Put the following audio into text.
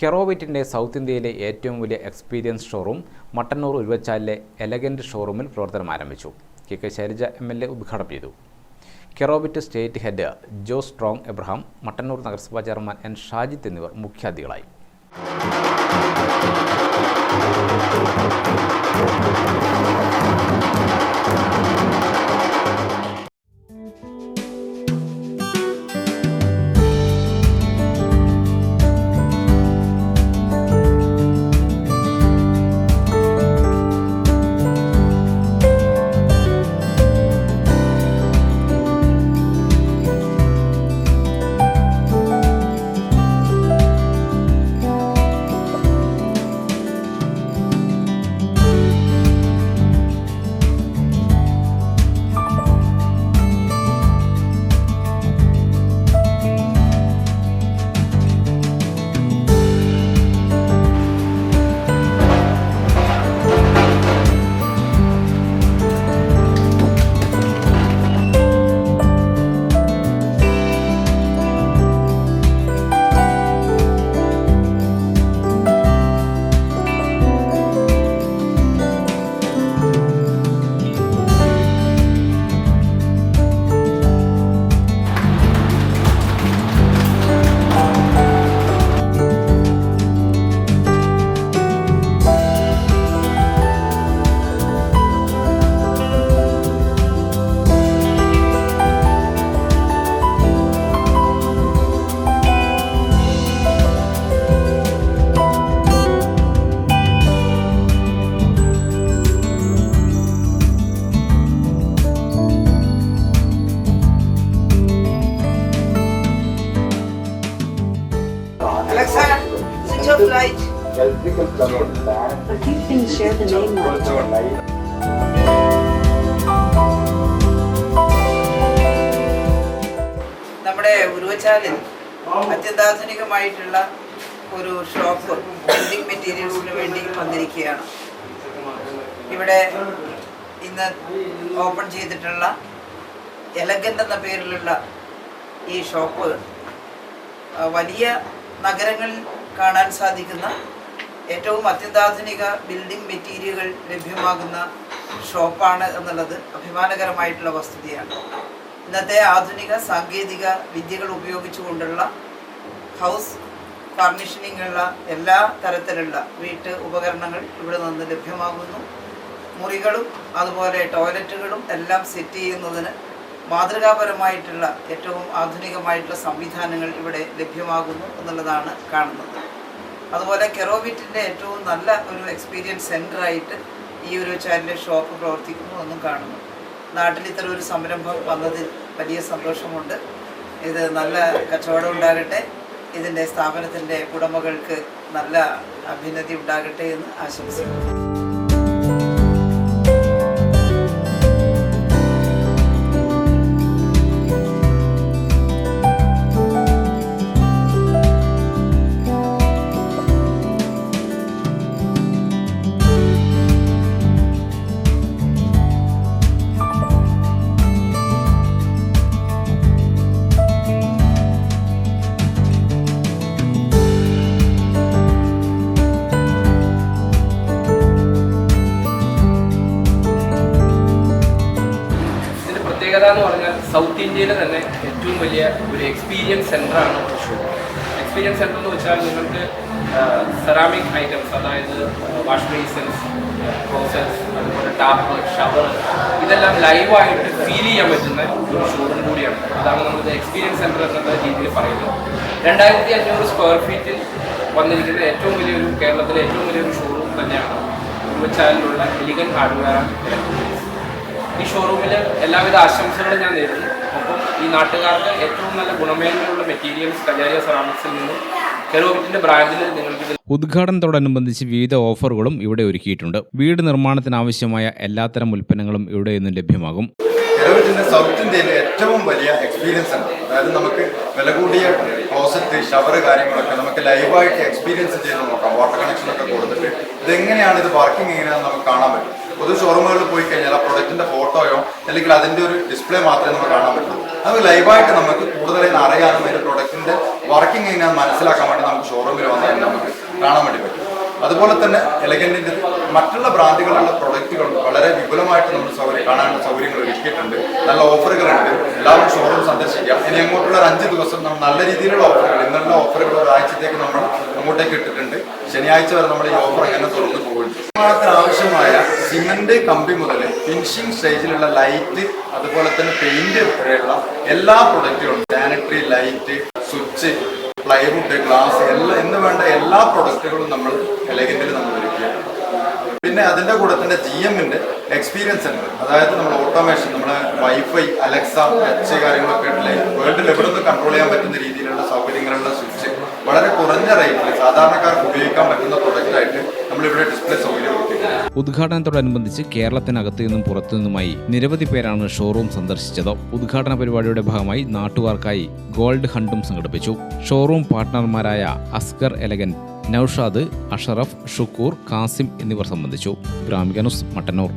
കെറോവിറ്റിൻ്റെ south ഇന്ത്യയിലെ ഏറ്റവും വലിയ എക്സ്പീരിയൻസ് ഷോറൂം മട്ടന്നൂർ ഉരുവച്ചാലിലെ എലഗൻറ്റ് ഷോറൂമിൽ പ്രവർത്തനം ആരംഭിച്ചു. കെ ശൈലജ MLA ഉദ്ഘാടനം ചെയ്തു. Kerovit state head Jose Strong Abraham, Mattanur നഗരസഭാ ചെയർമാൻ N. ഷാജിത്ത് എന്നിവർ മുഖ്യാതിഥികളായി. Alexa, switch off light. But you can share the name now. നമ്മുടെ ഉരുവച്ചാലിൽ അത്യന്താധുനികമായിട്ടുള്ള ഒരു ഷോപ്പ് ബിൽഡിംഗ് മെറ്റീരിയൽസിന് വേണ്ടി വന്നിരിക്കുകയാണ്. ഇവിടെ ഇന്ന് ഓപ്പൺ ചെയ്തിട്ടുള്ള എലഗൻ്റ് എന്ന പേരിലുള്ള ഈ ഷോപ്പ് വലിയ നഗരങ്ങളിൽ കാണാൻ സാധിക്കുന്ന ഏറ്റവും അത്യന്താധുനിക ബിൽഡിംഗ് മെറ്റീരിയലുകൾ ലഭ്യമാകുന്ന ഷോപ്പാണ് എന്നുള്ളത് അഭിമാനകരമായിട്ടുള്ള വസ്തുതയാണ്. ഇന്നത്തെ ആധുനിക സാങ്കേതിക വിദ്യകൾ ഉപയോഗിച്ചുകൊണ്ടുള്ള ഹൗസ് ഫർണിഷിങ്ങിനുള്ള എല്ലാ തരത്തിലുള്ള വീട്ട് ഉപകരണങ്ങൾ ഇവിടെ നിന്ന് ലഭ്യമാകുന്നു. മുറികളും അതുപോലെ ടോയ്ലറ്റുകളും എല്ലാം സെറ്റ് ചെയ്യുന്നതിന് മാതൃകാപരമായിട്ടുള്ള ഏറ്റവും ആധുനികമായിട്ടുള്ള സംവിധാനങ്ങൾ ഇവിടെ ലഭ്യമാകുന്നു എന്നുള്ളതാണ് കാണുന്നത്. അതുപോലെ കെറോവിറ്റിൻ്റെ ഏറ്റവും നല്ല ഒരു എക്സ്പീരിയൻസ് സെൻ്ററായിട്ട് ഈ ഒരു ചാനലിലെ ഷോപ്പ് പ്രവർത്തിക്കുന്നു എന്നും കാണുന്നു. നാട്ടിൽ ഇത്തരം ഒരു സംരംഭം വന്നതിൽ വലിയ സന്തോഷമുണ്ട്. ഇത് നല്ല കച്ചവടം ഉണ്ടാകട്ടെ, ഇതിൻ്റെ സ്ഥാപനത്തിൻ്റെ ഉടമകൾക്ക് നല്ല അഭ്യുന്നതി ഉണ്ടാകട്ടെ എന്ന് ആശംസിക്കുന്നു. എന്ന് പറഞ്ഞാൽ സൗത്ത് ഇന്ത്യയിലെ തന്നെ ഏറ്റവും വലിയ ഒരു എക്സ്പീരിയൻസ് സെൻ്ററാണ് ഷോ. എക്സ്പീരിയൻസ് സെൻ്റർ എന്ന് വെച്ചാൽ നിങ്ങൾക്ക് സെറാമിക് ഐറ്റംസ്, അതായത് വാഷ് ബേസിൻസ്, ക്ലോസറ്റ്സ്, അതുപോലെ ടാപ്പ്, ഷവർ, ഇതെല്ലാം ലൈവായിട്ട് ഫീൽ ചെയ്യാൻ പറ്റുന്ന ഒരു ഷോറൂം കൂടിയാണ്. അതാണ് നമ്മൾ എക്സ്പീരിയൻസ് സെൻ്റർ എന്നുള്ള രീതിയിൽ പറയുന്നത്. 2500 സ്ക്വയർ ഫീറ്റിൽ വന്നിരിക്കുന്ന ഏറ്റവും വലിയൊരു കേരളത്തിലെ ഏറ്റവും വലിയൊരു ഷോറൂം തന്നെയാണ് ഉരുവച്ചാലിലുള്ള എലിഗൻറ്റ് ഹാർഡ്വെയർ ആൻഡ് ഇലക്ട്രോണിക്സ്. ഈ ഷോറൂമിൽ എല്ലാവിധ ആശംസകളും ഞാൻ നേരുന്നു. ഒപ്പം ഈ നാട്ടുകാർക്ക് ഏറ്റവും നല്ല ഗുണമേന്മയുള്ള മെറ്റീരിയൽസ് കജാരിയ സെറാമിക്സിൽ നിന്നും കെറോവിറ്റിന്റെ ബ്രാൻഡിൽ നിങ്ങൾക്ക് ഉദ്ഘാടനത്തോടനുബന്ധിച്ച് വിവിധ ഓഫറുകളും ഇവിടെ ഒരുക്കിയിട്ടുണ്ട്. വീട് നിർമ്മാണത്തിനാവശ്യമായ എല്ലാത്തരം ഉൽപ്പന്നങ്ങളും ഇവിടെ നിന്ന് ലഭ്യമാകും. കെറോവിറ്റിന്റെ സൗത്ത് ഇന്ത്യയിലെ ഏറ്റവും വലിയ എക്സ്പീരിയൻസ് ആണ്. അതായത് നമുക്ക് വില കൂടിയ ക്ലോസറ്റ്, ഷവർ കാര്യങ്ങളൊക്കെ നമുക്ക് ലൈവായിട്ട് എക്സ്പീരിയൻസ് ചെയ്ത് നോക്കാം. വാട്ടർ കണക്ഷനൊക്കെ കൊടുത്തിട്ട് ഇതെങ്ങനെയാണ്, ഇത് വർക്കിംഗ് എങ്ങനെയാണെന്ന് നമുക്ക് കാണാൻ പറ്റും. പൊതു ഷോറൂമുകളിൽ പോയി കഴിഞ്ഞാൽ ആ പ്രൊഡക്റ്റിന്റെ ഫോട്ടോയോ അല്ലെങ്കിൽ അതിന്റെ ഒരു ഡിസ്പ്ലേ മാത്രമേ നമുക്ക് കാണാൻ പറ്റുള്ളൂ. അത് ലൈവായിട്ട് നമുക്ക് കൂടുതലായി അറിയാനും അതിന്റെ പ്രൊഡക്റ്റിന്റെ വർക്കിംഗ് എങ്ങനെയാണെന്ന് മനസ്സിലാക്കാൻ വേണ്ടി നമുക്ക് ഷോറൂമിൽ വന്നാൽ നമുക്ക് അതുപോലെ തന്നെ എലഗന്റിന്റെ മറ്റുള്ള ബ്രാൻഡുകളുള്ള പ്രൊഡക്റ്റുകൾ വളരെ വിപുലമായിട്ട് നമ്മൾ കാണാനുള്ള സൗകര്യങ്ങൾ ഒരുക്കിയിട്ടുണ്ട്. നല്ല ഓഫറുകളുണ്ട്. എല്ലാവരും ഷോറൂം സന്ദർശിക്കാം. ഇനി അങ്ങോട്ടുള്ള ഒരു 5 ദിവസം നമ്മൾ നല്ല രീതിയിലുള്ള ഓഫറുകൾ, ഇന്നുള്ള ഓഫറുകൾ ഒരാഴ്ചത്തേക്ക് നമ്മൾ അങ്ങോട്ടേക്ക് ഇട്ടിട്ടുണ്ട്. ശനിയാഴ്ച വരെ നമ്മൾ ഈ ഓഫർ അങ്ങനെ തുറന്നു പോകുന്നു. നിർമ്മാണത്തിന് ആവശ്യമായ സിമന്റ് കമ്പി മുതൽ ഫിനിഷിംഗ് സ്റ്റേജിലുള്ള ലൈറ്റ്, അതുപോലെ തന്നെ പെയിന്റ് വരെയുള്ള എല്ലാ പ്രൊഡക്റ്റുകളും, sanitary light, switch, plywood, glass എന്ന് വേണ്ട എല്ലാ പ്രൊഡക്റ്റുകളും നമ്മൾ എലഗന്റിൽ നമ്മൾ ഒരുക്കിയിട്ടുണ്ട്. പിന്നെ അതിൻ്റെ കൂടെ തന്നെ GMന്റെ എക്സ്പീരിയൻസ് സെന്റർ, അതായത് നമ്മൾ ഓട്ടോമേഷൻ, നമ്മുടെ വൈഫൈ, അലക്സ, ടച്ച് കാര്യങ്ങളൊക്കെ വേൾഡിൽ എവിടെ നിന്ന് കൺട്രോൾ ചെയ്യാൻ പറ്റുന്ന രീതിയിലുള്ള സൗകര്യങ്ങളുള്ള സ്വിച്ച് വളരെ കുറഞ്ഞ റേറ്റിൽ സാധാരണക്കാർക്ക് ഉപയോഗിക്കാൻ പറ്റുന്ന പ്രൊഡക്റ്റായിട്ട് നമ്മളിവിടെ ഡിസ്പ്ലേ സൗകര്യം ഒരുക്കിയിട്ടുണ്ട്. ഉദ്ഘാടനത്തോടനുബന്ധിച്ച് കേരളത്തിനകത്തു നിന്നും പുറത്തു നിന്നുമായി നിരവധി പേരാണ് ഷോറൂം സന്ദർശിച്ചത്. ഉദ്ഘാടന പരിപാടിയുടെ ഭാഗമായി നാട്ടുകാർക്കായി ഗോൾഡ് ഹണ്ടും സംഘടിപ്പിച്ചു. ഷോറൂം പാർട്ട്ണർമാരായ അസ്കർ എലഗന്റ്, നൌഷാദ്, അഷറഫ്, ഷുക്കൂർ, കാസിം എന്നിവർ സംബന്ധിച്ചു. ഗ്രാമിക ന്യൂസ്, മട്ടന്നൂർ.